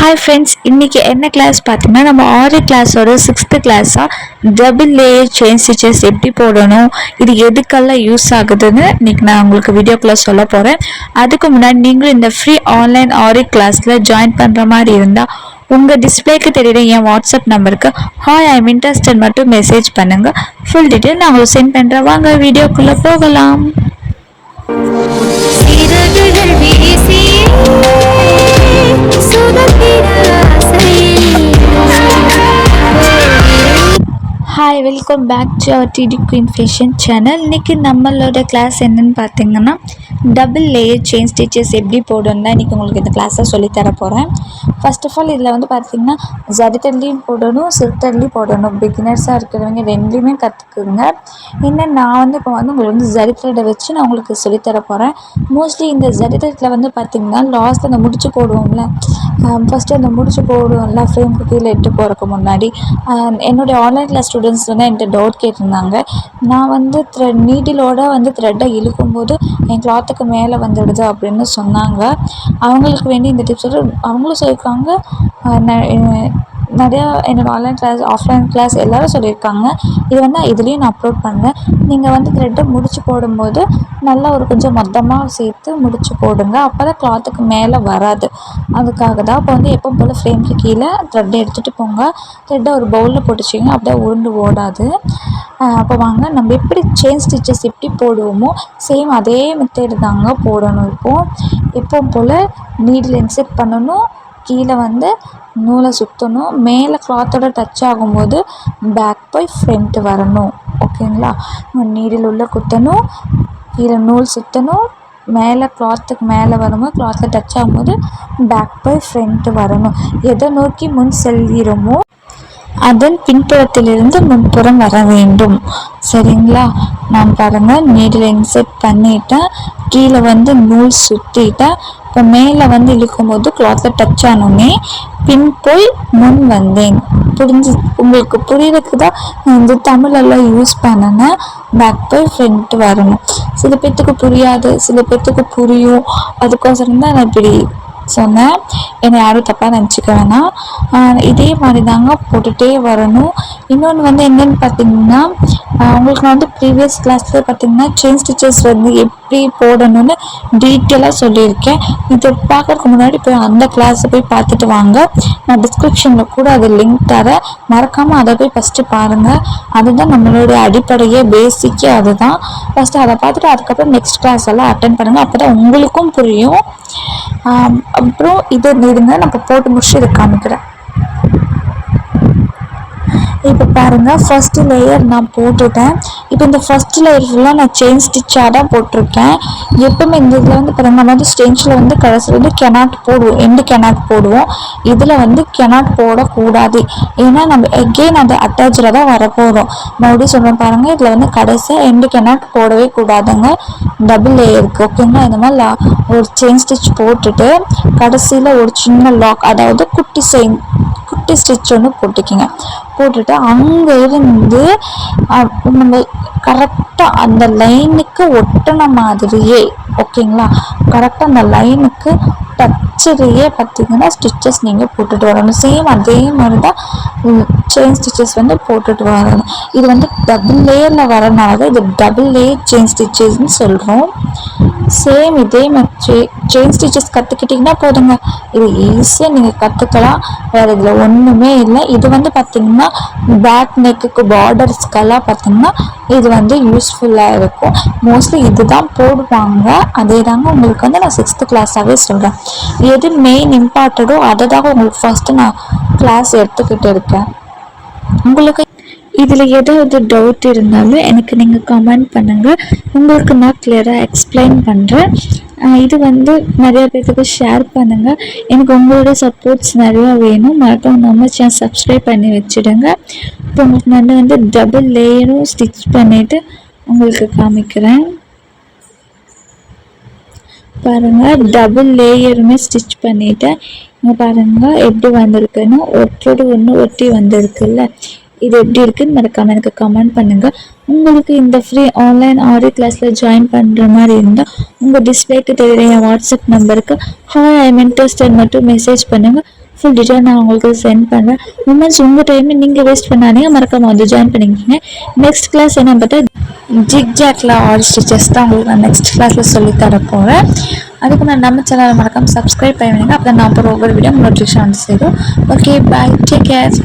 Hi friends, இன்றைக்கி என்ன class பார்த்தீங்கன்னா நம்ம ஆரி கிளாஸோட 6th கிளாஸாக டபுள் லேயர் செயின் ஸ்டிச்சஸ் எப்படி போடணும், இது எதுக்கெல்லாம் யூஸ் ஆகுதுன்னு இன்றைக்கி நான் உங்களுக்கு வீடியோக்குள்ளே சொல்ல போகிறேன். அதுக்கு முன்னாடி நீங்களும் இந்த ஃப்ரீ ஆன்லைன் ஆரி கிளாஸில் ஜாயின் பண்ணுற மாதிரி இருந்தால் உங்கள் டிஸ்பிளேக்கு தெரியுற என் வாட்ஸ்அப் நம்பருக்கு ஹாய் ஐம் இன்ட்ரெஸ்டட் மட்டும் மெசேஜ் பண்ணுங்கள். ஃபுல் டீட்டெயில் நான் உங்களுக்கு சென்ட் பண்ணுறேன். வாங்க வீடியோக்குள்ளே போகலாம். Hi, welcome back to our DD queen fashion channel. இன்றைக்கி நம்மளோட கிளாஸ் என்னென்னு பார்த்தீங்கன்னா டபுள் லேயர் செயின் ஸ்டிச்சஸ் எப்படி போடணும் தான் இன்றைக்கி உங்களுக்கு இந்த கிளாஸை சொல்லித்தர போகிறேன். ஃபர்ஸ்ட் ஆஃப் ஆல் இதில் வந்து பார்த்திங்கன்னா ஜரித்தர்லேயும் போடணும், சில்தர்லேயும் போடணும். பிகினர்ஸாக இருக்கிறவங்க ரெண்டுலேயுமே கற்றுக்குங்க. இன்னும் நான் வந்து இப்போ வந்து உங்களுக்கு வந்து ஜரித்தரை வச்சு நான் உங்களுக்கு சொல்லித்தர போகிறேன். மோஸ்ட்லி இந்த ஜரித்தரத்தில் வந்து பார்த்திங்கன்னா லாஸ்ட் அந்த முடிச்சு போடுவோம்ல, ஃபஸ்ட்டு அந்த முடிச்சு போடுவோம்ல ஃப்ரேம்க்கு கீழே இட்டு போகிறதுக்கு முன்னாடி என்னுடைய ஆன்லைன் கிளாஸ் ஸ்டூடெண்ட்ஸ் வந்து என்கிட்ட டவுட் கேட்டிருந்தாங்க. நான் வந்து நீடிலோட வந்து த்ரெட்டை இழுக்கும்போது என் கிளாத்துக்கு மேலே வந்துடுது அப்படின்னு சொன்னாங்க. அவங்களுக்கு வேண்டி இந்த டிப்ஸ் அவங்களும் சொல்லியிருக்காங்க. நிறையா என்னோடய ஆன்லைன் கிளாஸ் ஆஃப்லைன் கிளாஸ் எல்லோரும் சொல்லியிருக்காங்க. இது வந்து இதுலேயும் நான் அப்லோட் பண்ணேன். நீங்கள் வந்து த்ரெட்டை முடிச்சு போடும்போது நல்லா ஒரு கொஞ்சம் மொத்தமாக சேர்த்து முடிச்சு போடுங்க. அப்போ தான் கிளாத்துக்கு மேலே வராது. அதுக்காக தான் இப்போ வந்து எப்போ போல் ஃப்ரேம்க்கு கீழே த்ரெட்டை எடுத்துகிட்டு போங்க. த்ரெட்டை ஒரு பவுலில் போட்டுச்சிங்க, அப்படியே உருண்டு ஓடாது. அப்போ வாங்க நம்ம எப்படி செயின் ஸ்டிச்சஸ் எப்படி போடுவோமோ சேம் அதே மெத்தேடு தாங்க போடணும். எப்போவும் போல் நீடில் இன்செர்ட் பண்ணணும், கீழே வந்து நூலை சுற்றணும், மேலே கிளாத்தோட டச் ஆகும்போது பேக் போய் ஃப்ரண்ட்டு வரணும். ஓகேங்களா? நீடில் உள்ள குத்தணும், கீழே நூல் சுற்றணும், மேலே கிளாத்துக்கு மேலே வரும்போது கிளாத்தில் டச் ஆகும்போது பேக் போய் ஃப்ரண்ட்டு வரணும். எதை நோக்கி முன் செல்கிறோமோ அதன் பின்புறத்திலிருந்து முன்புறம் வர வேண்டும். சரிங்களா? நான் பாருங்கள், நீடில் இன்செர்ட் பண்ணிவிட்டேன், கீழே வந்து நூல் சுற்றிட்டேன். இப்போ மேலே வந்து இழுக்கும்போது கிளாத்தில் டச் ஆனோடனே பின் போய் முன் வந்தேன். உங்களுக்கு புரியுறதுக்கு தான் இந்த தமிழெல்லாம் யூஸ் பண்ணினேன். பேக் போய் ஃப்ரண்ட் வரணும். சில பேர்த்துக்கு புரியாது, சில பேர்த்துக்கு புரியும். அதுக்கோசரம் தான் நான் இப்படி சொன்னேன். என்னை யாரும் தப்பாக நினச்சிக்க வேணாம். இதே மாதிரி தாங்க போட்டுகிட்டே வரணும். இன்னொன்று வந்து என்னென்னு பார்த்தீங்கன்னா, உங்களுக்கு நான் வந்து ப்ரீவியஸ் கிளாஸில் பார்த்தீங்கன்னா செயின் ஸ்டிச்சஸ் வந்து எப்படி போடணும்னு டீட்டெயிலாக சொல்லியிருக்கேன். இதை பார்க்குறதுக்கு முன்னாடி போய் அந்த கிளாஸை போய் பார்த்துட்டு வாங்க. நான் டிஸ்கிரிப்ஷனில் கூட அது லிங்க் தரேன். மறக்காமல் அதை போய் ஃபஸ்ட்டு பாருங்கள். அதுதான் நம்மளுடைய அடிப்படையே, பேசிக்கே அதுதான். ஃபஸ்ட்டு அதை பார்த்துட்டு அதுக்கப்புறம் நெக்ஸ்ட் கிளாஸ் எல்லாம் அட்டென்ட் பண்ணுங்கள். அப்போ தான் உங்களுக்கும் புரியும். அப்புறம் இது இருங்க, நான் இப்போ போட்டு முடிச்சு இதை காமிக்கிறேன். இப்போ பாருங்கள், ஃபஸ்ட்டு லேயர் நான் போட்டுட்டேன். இப்போ இந்த ஃபஸ்ட்டு லேயர் ஃபுல்லாக நான் செயின் ஸ்டிச்சாக தான் போட்டிருக்கேன். எப்பவுமே இந்த இதில் வந்து பாருங்கள், நம்ம வந்து ஸ்டென்ச்சில் வந்து கடைசியில் வந்து கெனாட் போடுவோம், எண்டு கெனாட் போடுவோம். இதில் வந்து கெனாட் போடக்கூடாது. ஏன்னா நம்ம எகெயின் அந்த அட்டாச்சில் தான் வரப்போகிறோம். மறுபடியும் சொல்கிறேன் பாருங்கள், இதில் வந்து கடைசியாக எண்டு கெனாட் போடவே கூடாதுங்க. டபுள் லேயருக்கு ஓகேங்களா? இந்த மாதிரி ஒரு செயின் ஸ்டிச் போட்டுட்டு கடைசியில் ஒரு சின்ன லாக், அதாவது குட்டி ஸ்டிச் ஒன்று போட்டுக்கிங்க. போட்டுட்டு அங்கே இருந்து நம்ம கரெக்டாக அந்த லைனுக்கு ஒட்டின மாதிரியே, ஓகேங்களா, கரெக்டாக அந்த லைனுக்கு டச்சிலேயே பார்த்தீங்கன்னா ஸ்டிச்சஸ் நீங்கள் போட்டுட்டு வரணும். சேம் அதே மாதிரி தான் செயின் ஸ்டிச்சஸ் வந்து போட்டுட்டு வரணும். இது வந்து டபுள் லேயரில் வரனால தான் இது டபுள் லேயர் செயின் ஸ்டிச்சஸ்ன்னு சொல்கிறோம். சேம் இதே மாதிரி செயின் ஸ்டிச்சஸ் கற்றுக்கிட்டிங்கன்னா போதுங்க. இது ஈஸியாக நீங்கள் கற்றுக்கலாம். வேறு இதில் ஒன்றுமே இல்லை. இது வந்து பார்த்திங்கன்னா பேக் நெக்குக்கு பார்டர்ஸ்க்கெல்லாம் பார்த்திங்கன்னா இது வந்து யூஸ்ஃபுல்லாக இருக்கும். மோஸ்ட்லி இது தான் போடுவாங்க. அதே தாங்க உங்களுக்கு வந்து நான் 6th கிளாஸாகவே சொல்கிறேன். எது மெயின் இம்பார்ட்டண்டோ அதை தாங்க உங்களுக்கு ஃபஸ்ட்டு நான் கிளாஸ் எடுத்துக்கிட்டு இருக்கேன். உங்களுக்கு இதில் ஏதாவது டவுட் இருந்தாலும் எனக்கு நீங்கள் கமெண்ட் பண்ணுங்கள். உங்களுக்கு நான் கிளியராக எக்ஸ்பிளைன் பண்ணுறேன். இது வந்து நிறைய பேருக்கு ஷேர் பண்ணுங்கள். எனக்கு உங்களோட சப்போர்ட்ஸ் நிறையா வேணும். மறக்காம நம்ம சேனல் சப்ஸ்கிரைப் பண்ணி வச்சுடுங்க. இப்போ உங்களுக்கு நான் வந்து டபுள் லேயரும் ஸ்டிச் பண்ணிவிட்டு உங்களுக்கு காமிக்கிறேன். பாருங்கள், டபுள் லேயருமே ஸ்டிச் பண்ணிவிட்டேன். இங்கே பாருங்கள் எப்படி வந்திருக்குன்னு, ஒற்றோடு ஒன்று ஒட்டி வந்திருக்குல்ல. இது எப்படி இருக்குன்னு மறக்காமல் எனக்கு கமெண்ட் பண்ணுங்கள். உங்களுக்கு இந்த ஃப்ரீ ஆன்லைன் ஆரி கிளாஸில் ஜாயின் பண்ணுற மாதிரி இருந்தால் உங்கள் டிஸ்பிளேக்கு தெரியுற என் வாட்ஸ்அப் நம்பருக்கு ஹாய் ஐ எம் இன்ட்ரெஸ்டட் மட்டும் மெசேஜ் பண்ணுங்கள். ஃபுல் டீட்டெயில் நான் உங்களுக்கு சென்ட் பண்ணுறேன். உமன்ஸ் உங்கள் டைமை நீங்கள் வேஸ்ட் பண்ணாதீங்க, மறக்காமல் வந்து ஜாயின் பண்ணிக்கிங்க. நெக்ஸ்ட் கிளாஸ் என்ன பார்த்தா ஜிக்ஜாக்ல ஆரி ஸ்டிச்சஸ் தான் உங்களுக்கு நான் நெக்ஸ்ட் கிளாஸில் சொல்லித்தர போகிறேன். அதுக்கு நான் நம்ம சேனலை மறக்காமல் சப்ஸ்கிரைப் பண்ணுங்க. அப்போ நான் அப்புறம் ஒவ்வொரு வீடியோ நோட்டிஃபிகேஷன் வந்து சேரும். ஓகே, பாய், டேக் கேர்.